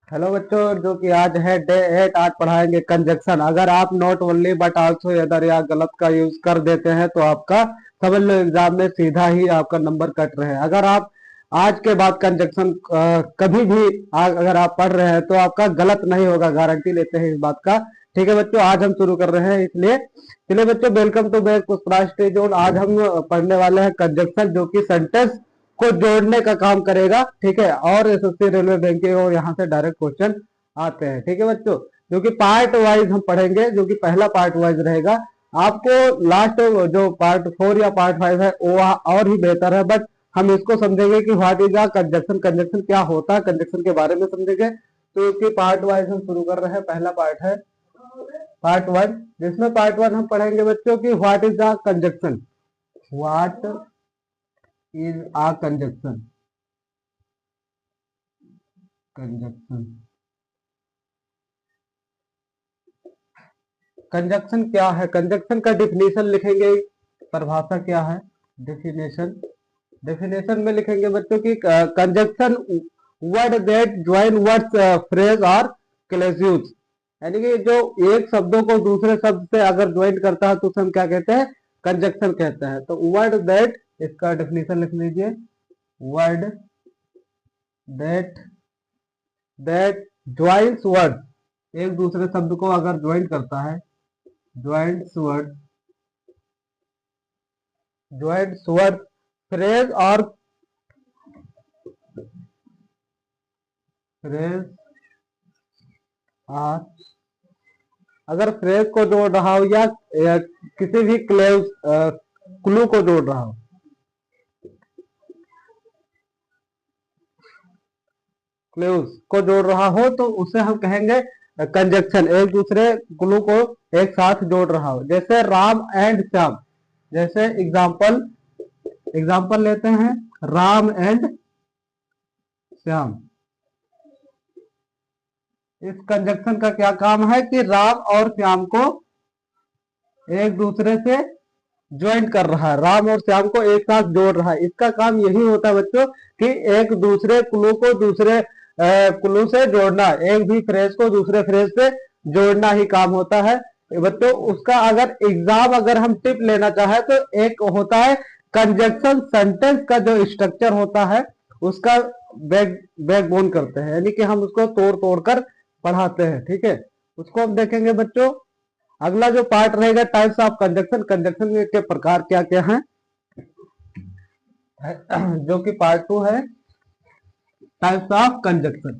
Hello बच्चों, जो कि आज है डे 8। आज पढ़ाएंगे कंजक्शन। अगर आप not only but also other या गलत का यूज कर देते हैं तो आपका समझ लो एग्जाम में सीधा ही आपका नंबर कट रहे हैं। अगर आप आज के बाद कंजक्शन कभी भी अगर आप पढ़ रहे हैं तो आपका गलत नहीं होगा, गारंटी लेते हैं इस बात का। ठीक है बच्चों, आज हम शुरू कर रहे हैं, इसलिए चलिए बच्चों, welcome to back Pushpraj study zone. आज हम पढ़ने वाले हैं कंजक्शन, जो कि सेंटेंस को जोड़ने का काम करेगा। ठीक है, और एसएससी रेलवे बैंकिंग और यहाँ से डायरेक्ट क्वेश्चन आते हैं। ठीक है बच्चों, जो कि पार्ट वाइज हम पढ़ेंगे, जो कि पहला पार्ट वाइज रहेगा। आपको लास्ट जो पार्ट 4 या पार्ट 5 है वो और ही बेहतर है, बट हम इसको समझेंगे कि what is a conjunction, conjunction क्या होता है, कंजक्शन के बारे में समझेंगे। तो इसकी पार्ट वाइज हम शुरू कर रहे हैं। पहला पार्ट है पार्ट 1, जिसमें पार्ट 1 हम पढ़ेंगे बच्चों की what is a conjunction. What is a conjunction, conjunction, conjunction क्या है, कंजक्शन का डिफिनेशन लिखेंगे। परिभाषा क्या है, डेफिनेशन। डेफिनेशन में लिखेंगे बच्चों की conjunction word that join words, phrase और क्लेज्यूज। यानी कि जो एक शब्दों को दूसरे शब्द से अगर ज्वाइन करता है तो उसे हम क्या कहते हैं, कंजक्शन कहते हैं। तो वर्ड दैट, इसका डेफिनेशन लिख लीजिए। Word that that joins word, एक दूसरे शब्द को अगर ज्वाइन करता है, joints word, joints word, phrase और फ्रेज और अगर फ्रेज को जोड़ रहा हो या किसी भी क्लू को जोड़ रहा हो, क्लूज को जोड़ रहा हो तो उसे हम कहेंगे कंजक्शन। एक दूसरे क्लू को एक साथ जोड़ रहा हो, जैसे राम एंड श्याम। जैसे एग्जाम्पल एग्जाम्पल लेते हैं, राम एंड श्याम। इस कंजक्शन का क्या काम है कि राम और श्याम को एक दूसरे से ज्वाइन कर रहा है, राम और श्याम को एक साथ जोड़ रहा है। इसका काम यही होता है बच्चों कि एक दूसरे क्लू को दूसरे क्लू से जोड़ना, एक भी फ्रेज को दूसरे फ्रेज से जोड़ना ही काम होता है बच्चों। उसका अगर एग्जाम अगर हम टिप लेना चाहे तो एक होता है कंजक्शन सेंटेंस का जो स्ट्रक्चर होता है उसका बैकबोन करते हैं, यानी कि हम उसको तोड़ तोड़ कर पढ़ाते हैं। ठीक है, उसको हम देखेंगे बच्चों। अगला जो पार्ट रहेगा टाइप्स ऑफ कंजक्शन, कंजक्शन के प्रकार क्या क्या हैं, जो कि पार्ट 2 है टाइप्स ऑफ कंजक्शन।